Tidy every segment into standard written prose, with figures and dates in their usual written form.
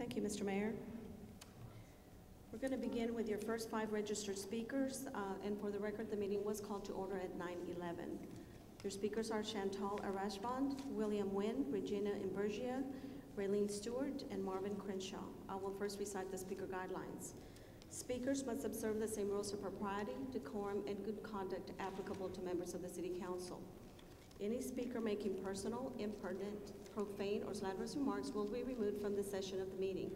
Thank you, Mr. Mayor. We're going to begin with your first 5 registered speakers, and for the record, the meeting was called to order at 9:11. Your speakers are Chantal Arashband, William Nguyen, Regina Imbergia, Raylene Stewart, and Marvin Crenshaw. I will first recite the speaker guidelines. Speakers must observe the same rules of propriety, decorum, and good conduct applicable to members of the City Council. Any speaker making personal, impertinent, profane, or slanderous remarks will be removed from the session of the meeting.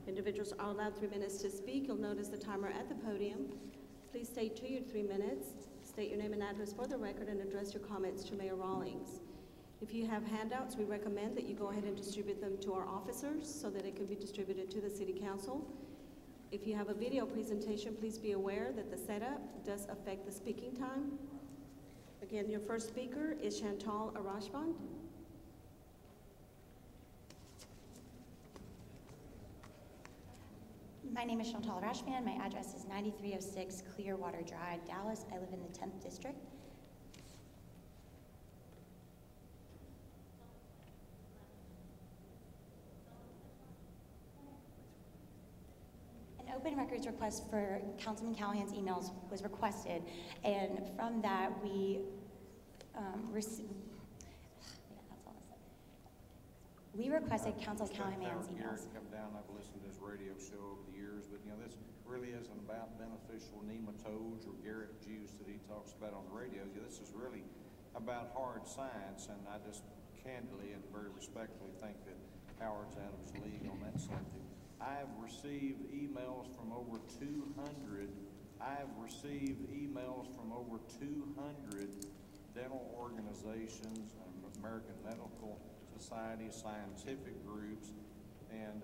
Individuals are allowed 3 minutes to speak. You'll notice the timer at the podium. Please stay to your 3 minutes. State your name and address for the record and address your comments to Mayor Rawlings. If you have handouts, we recommend that you go ahead and distribute them to our officers so that it can be distributed to the City Council. If you have a video presentation, please be aware that the setup does affect the speaking time. Again, your first speaker is Chantal Arashband. My name is Chantal Arashband. My address is 9306 Clearwater Drive, Dallas. I live in the 10th District. An open records request for Councilman Callahan's emails was requested, and from that we requested Council Callahan's emails. Come down. I've listened to this radio show over the years, but you know this really isn't about beneficial nematodes or Garrett juice that he talks about on the radio. This is really about hard science, and I just candidly and very respectfully think that Howard's out of his league on that subject. I've received emails from over 200. I've received emails from over 200 dental organizations, American Medical Society, scientific groups, and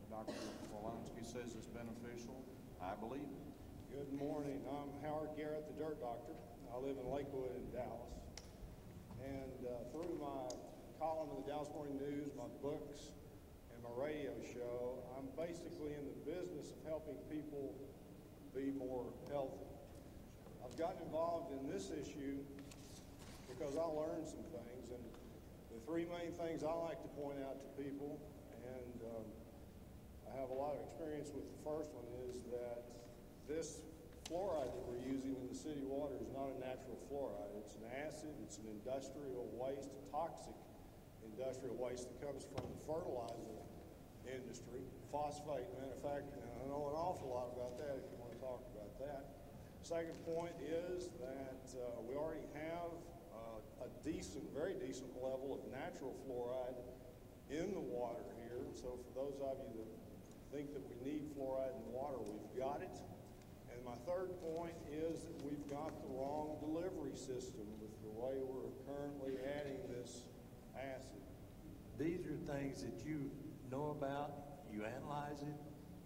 Dr. Walensky says it's beneficial. I believe it. Good morning. I'm Howard Garrett, the Dirt Doctor. I live in Lakewood in Dallas. And through my column in the Dallas Morning News, my books, and my radio show, I'm basically in the business of helping people be more healthy. I've gotten involved in this issue because I learned some things, and the 3 main things I like to point out to people, and I have a lot of experience with the first one, is that this fluoride that we're using in the city water is not a natural fluoride. It's an acid, it's an industrial waste, a toxic industrial waste that comes from the fertilizer industry, phosphate manufacturing. And I know an awful lot about that if you want to talk about that. Second point is that we already have a decent, very decent level of natural fluoride in the water here. So for those of you that think that we need fluoride in the water, we've got it. And my third point is that we've got the wrong delivery system with the way we're currently adding this acid. These are things that you know about, you analyze it,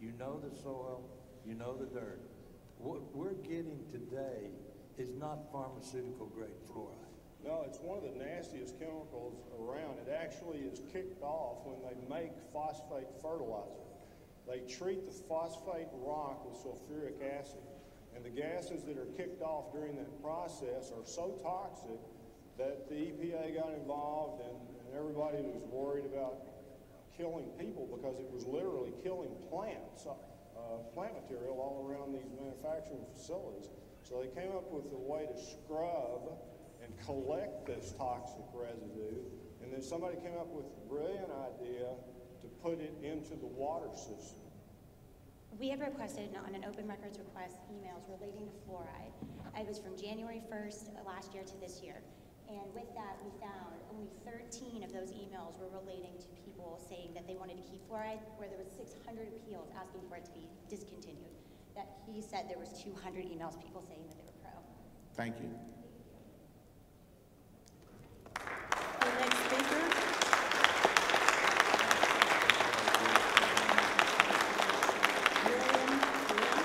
you know the soil, you know the dirt. What we're getting today is not pharmaceutical grade fluoride. No, it's one of the nastiest chemicals around. It actually is kicked off when they make phosphate fertilizer. They treat the phosphate rock with sulfuric acid, and the gases that are kicked off during that process are so toxic that the EPA got involved, and everybody was worried about killing people because it was literally killing plants, plant material all around these manufacturing facilities. So they came up with a way to scrub and collect this toxic residue, and then somebody came up with the brilliant idea to put it into the water system. We have requested on an open records request emails relating to fluoride. It was from January 1st last year to this year. And with that, we found only 13 of those emails were relating to people saying that they wanted to keep fluoride, where there was 600 appeals asking for it to be discontinued. That he said there was 200 emails, people saying that they were pro. Thank you. The next speaker. William Nguyen.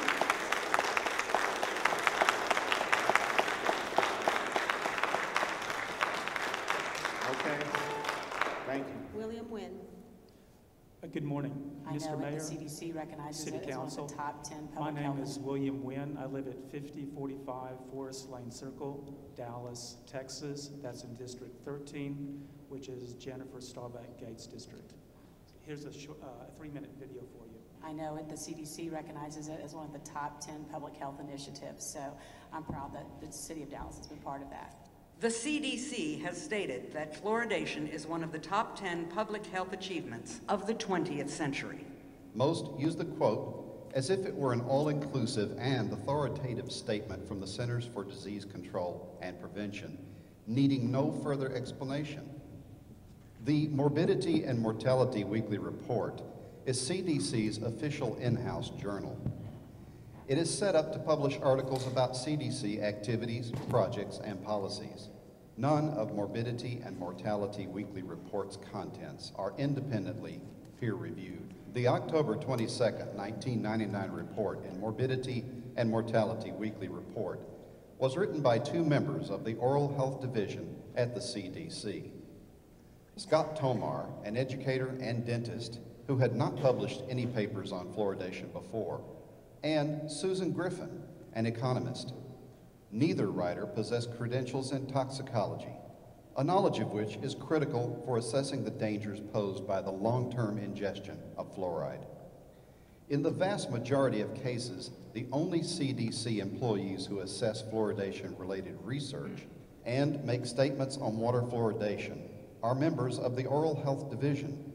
Okay. Thank you. William Nguyen. Good morning, Mr. I know Mayor, the CDC recognizes City it as one Council. of the top 10 My public name health. is William Nguyen. I live at 5045 Forest Lane Circle, Dallas, Texas. That's in District 13, which is Jennifer Staubach Gates District. Here's a 3-minute video for you. I know the CDC recognizes it as one of the top 10 public health initiatives, so I'm proud that the city of Dallas has been part of that. The CDC has stated that fluoridation is one of the top 10 public health achievements of the 20th century. Most use the quote as if it were an all-inclusive and authoritative statement from the Centers for Disease Control and Prevention, needing no further explanation. The Morbidity and Mortality Weekly Report is CDC's official in-house journal. It is set up to publish articles about CDC activities, projects, and policies. None of Morbidity and Mortality Weekly Report's contents are independently peer-reviewed. The October 22nd, 1999 report in Morbidity and Mortality Weekly Report was written by 2 members of the Oral Health Division at the CDC. Scott Tomar, an educator and dentist who had not published any papers on fluoridation before, and Susan Griffin, an economist. Neither writer possessed credentials in toxicology, a knowledge of which is critical for assessing the dangers posed by the long-term ingestion of fluoride. In the vast majority of cases, the only CDC employees who assess fluoridation-related research and make statements on water fluoridation are members of the Oral Health Division,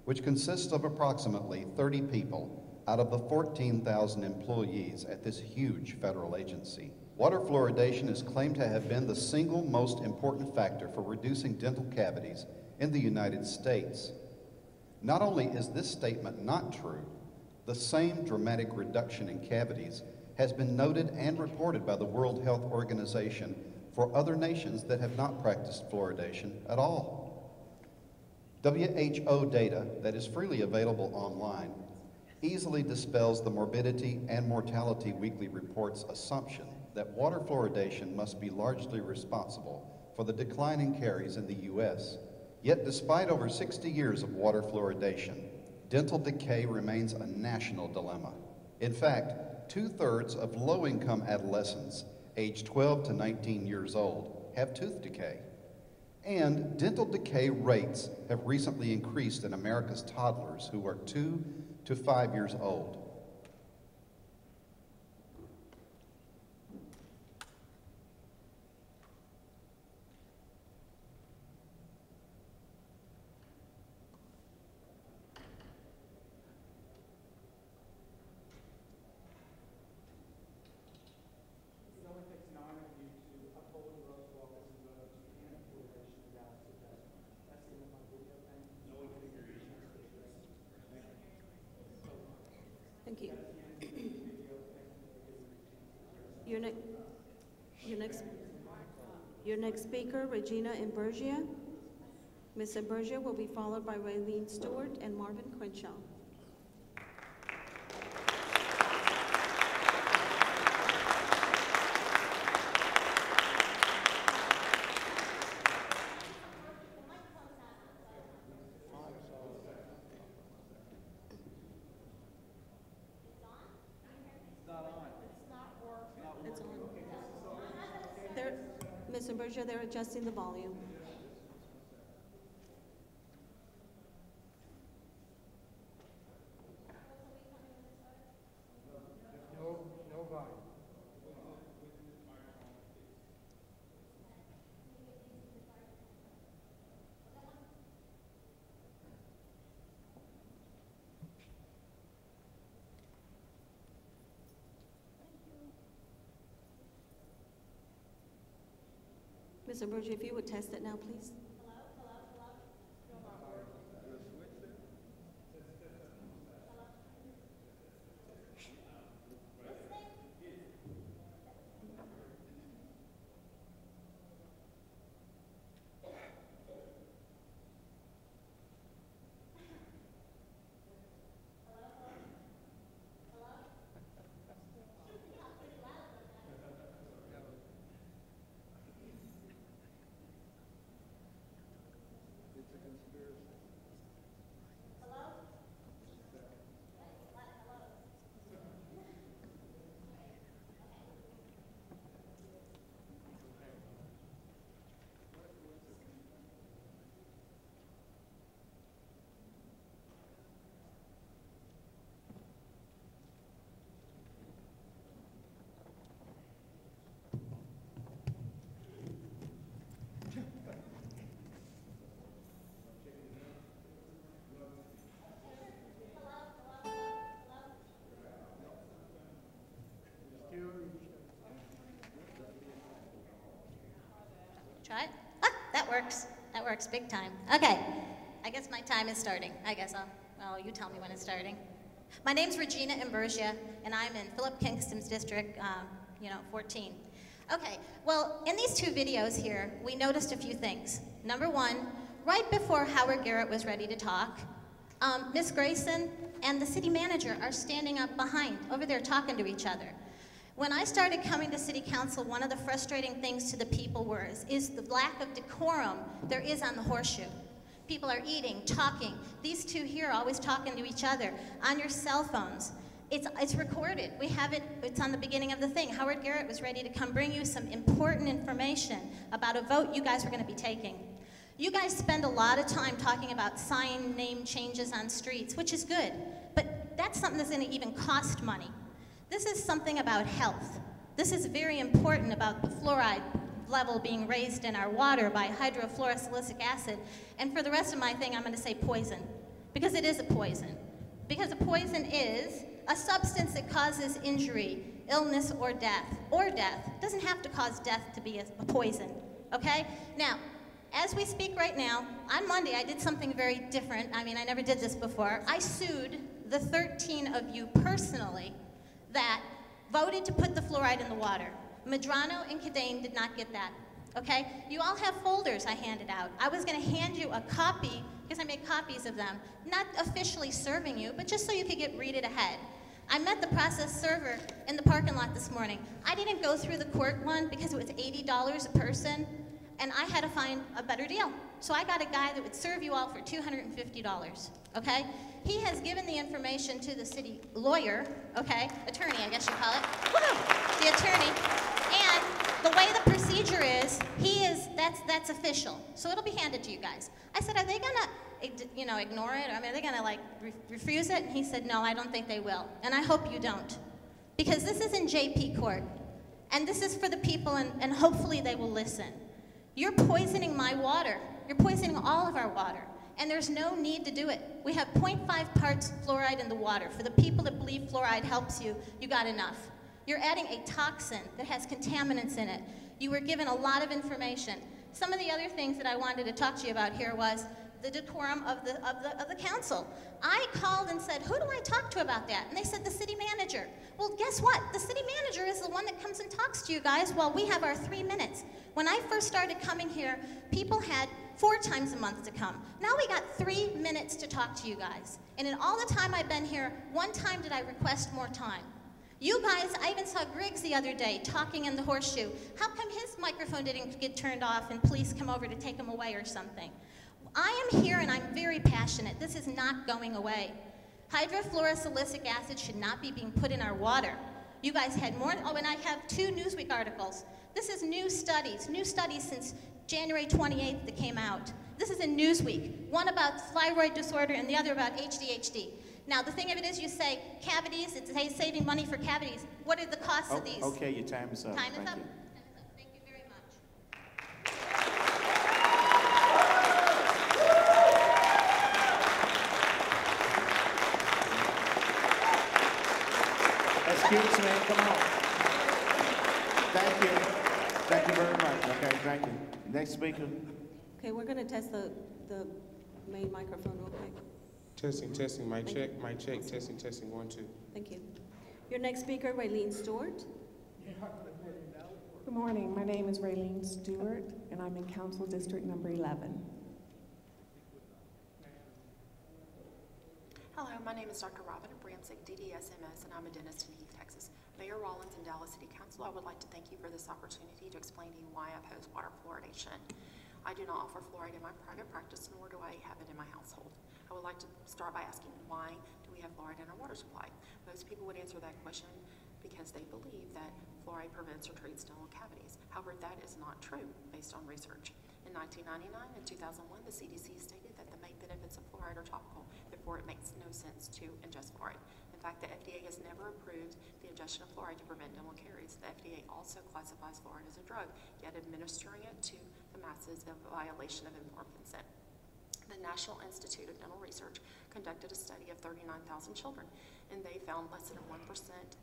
which consists of approximately 30 people out of the 14,000 employees at this huge federal agency. Water fluoridation is claimed to have been the single most important factor for reducing dental cavities in the United States. Not only is this statement not true, the same dramatic reduction in cavities has been noted and reported by the World Health Organization for other nations that have not practiced fluoridation at all. WHO data that is freely available online easily dispels the Morbidity and Mortality Weekly Report's assumption that water fluoridation must be largely responsible for the decline in caries in the U.S. Yet despite over 60 years of water fluoridation, dental decay remains a national dilemma. In fact, 2/3 of low-income adolescents aged 12 to 19 years old have tooth decay. And dental decay rates have recently increased in America's toddlers who are 2 to 5 years old. Thank you. Your next speaker, Regina Imburgia. Ms. Imburgia will be followed by Raylene Stewart and Marvin Crenshaw. It's on. Ms. Imburgia, they're adjusting the volume. No volume. Ms. Imburgia, if you would test it now, please. try it? Ah, that works. That works big time. Okay, I guess my time is starting. I guess well, you tell me when it's starting. My name's Regina Imburgia, and I'm in Philip Kingston's district, 14. Okay, well, in these two videos here, we noticed a few things. Number one, right before Howard Garrett was ready to talk, Ms. Grayson and the city manager are standing up behind, over there talking to each other. When I started coming to city council, one of the frustrating things to the people is the lack of decorum there is on the horseshoe. People are eating, talking. These two here are always talking to each other on your cell phones. It's recorded. We have it, it's on the beginning of the thing. Howard Garrett was ready to come bring you some important information about a vote you guys were gonna be taking. You guys spend a lot of time talking about sign name changes on streets, which is good, but that's something that's gonna even cost money. This is something about health. This is very important about the fluoride level being raised in our water by hydrofluorosilicic acid. And for the rest of my thing, I'm gonna say poison, because it is a poison. Because a poison is a substance that causes injury, illness, or death. Or death. It doesn't have to cause death to be a poison, okay? Now, as we speak right now, on Monday, I did something very different. I mean, I never did this before. I sued the 13 of you personally that voted to put the fluoride in the water. Medrano and Cadane did not get that, okay? You all have folders I handed out. I was gonna hand you a copy, because I made copies of them, not officially serving you, but just so you could read it ahead. I met the process server in the parking lot this morning. I didn't go through the court one because it was $80 a person, and I had to find a better deal. So I got a guy that would serve you all for $250, okay? He has given the information to the city lawyer, okay? Attorney, I guess you call it. Woohoo! The attorney. And the way the procedure is, that's official. So it'll be handed to you guys. I said, are they gonna, ignore it? I mean, are they gonna refuse it? And he said, no, I don't think they will. And I hope you don't. Because this is in JP court. And this is for the people, and hopefully they will listen. You're poisoning my water. You're poisoning all of our water. And there's no need to do it. We have 0.5 parts fluoride in the water. For the people that believe fluoride helps you, you got enough. You're adding a toxin that has contaminants in it. You were given a lot of information. Some of the other things that I wanted to talk to you about here was the decorum of the council. I called and said, who do I talk to about that? And they said, the city manager. Well, guess what? The city manager is the one that comes and talks to you guys while we have our 3 minutes. When I first started coming here, people had 4 times a month to come. Now we got 3 minutes to talk to you guys. And in all the time I've been here, 1 time did I request more time. You guys, I even saw Griggs the other day talking in the horseshoe. How come his microphone didn't get turned off and police come over to take him away or something? I am here and I'm very passionate. This is not going away. Hydrofluorosilicic acid should not be being put in our water. You guys had more, and I have 2 Newsweek articles. This is new studies since January 28th that came out. This is in Newsweek, one about thyroid disorder and the other about ADHD. Now, the thing of it is, you say cavities, it's saving money for cavities. What are the costs of these? Okay, your time is up. Time is up? Thank you. Thank you very much. Excuse me, come on. Thank you. Thank you very much. Okay, thank you. Next speaker. Okay, we're gonna test the main microphone real quick. Testing, mic check, testing, 1, 2. Thank you. Your next speaker, Raylene Stewart. Good morning. My name is Raylene Stewart, and I'm in Council District Number 11. Hello, my name is Dr. Robin Bramsick, DDSMS, and I'm a dentist in Heath, Texas. Mayor Rollins and Dallas City Council, I would like to thank you for this opportunity to explain to you why I oppose water fluoridation. I do not offer fluoride in my private practice, nor do I have it in my household. I would like to start by asking, why do we have fluoride in our water supply? Most people would answer that question because they believe that fluoride prevents or treats dental cavities. However, that is not true based on research. In 1999 and 2001, the CDC stated that the main benefits of fluoride are topical, therefore it makes no sense to ingest fluoride. In fact, the FDA has never approved the ingestion of fluoride to prevent dental caries. The FDA also classifies fluoride as a drug, yet administering it to the masses is a violation of informed consent. The National Institute of Dental Research conducted a study of 39,000 children, and they found less than a 1%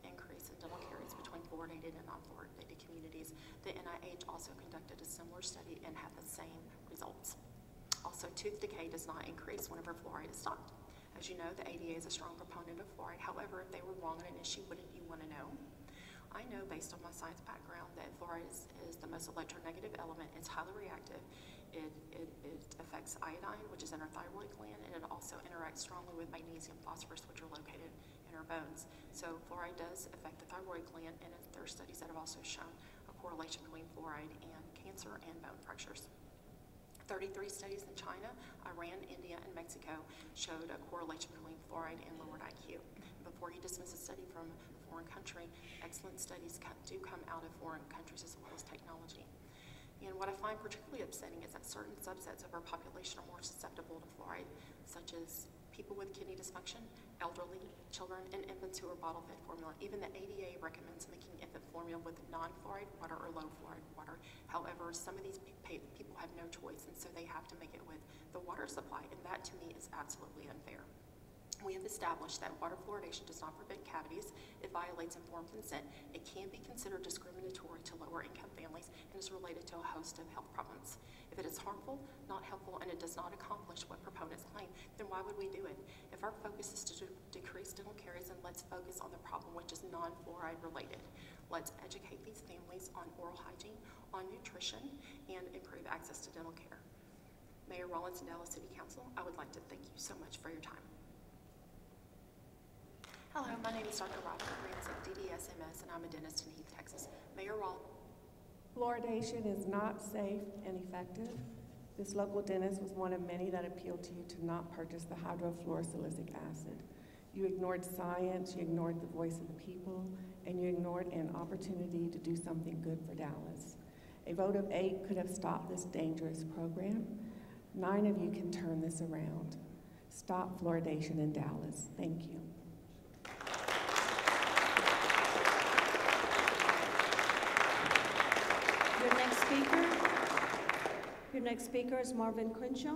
increase in dental caries between fluoridated and non-fluoridated communities. The NIH also conducted a similar study and had the same results. Also, tooth decay does not increase whenever fluoride is stopped. As you know, the ADA is a strong proponent of fluoride. However, if they were wrong on an issue, wouldn't you want to know? I know based on my science background that fluoride is the most electronegative element. It's highly reactive. It affects iodine, which is in our thyroid gland, and it also interacts strongly with magnesium, phosphorus, which are located in our bones. So fluoride does affect the thyroid gland, and there are studies that have also shown a correlation between fluoride and cancer and bone fractures. 33 studies in China, Iran, India, and Mexico showed a correlation between fluoride and lowered IQ. Before you dismiss a study from a foreign country, excellent studies do come out of foreign countries as well as technology. And what I find particularly upsetting is that certain subsets of our population are more susceptible to fluoride, such as people with kidney dysfunction, elderly, children, and infants who are bottle-fed formula. Even the ADA recommends making infant formula with non-fluoride water or low fluoride water. However, some of these people have no choice, and so they have to make it with the water supply, and that to me is absolutely unfair. We have established that water fluoridation does not prevent cavities. It violates informed consent. It can be considered discriminatory to lower-income families and is related to a host of health problems. If it is harmful, not helpful, and it does not accomplish what proponents claim, then why would we do it? If our focus is to decrease dental caries, then let's focus on the problem, which is non-fluoride related. Let's educate these families on oral hygiene, on nutrition, and improve access to dental care. Mayor Rollins and Dallas City Council, I would like to thank you so much for your time. Hello, my name is Dr. Marvin Crenshaw, DDSMS, and I'm a dentist in Heath, Texas. Mayor Rollins. Fluoridation is not safe and effective. This local dentist was one of many that appealed to you to not purchase the hydrofluorosilicic acid. You ignored science, you ignored the voice of the people, and you ignored an opportunity to do something good for Dallas. A vote of 8 could have stopped this dangerous program. 9 of you can turn this around. Stop fluoridation in Dallas. Thank you. Your next speaker is Marvin Crenshaw.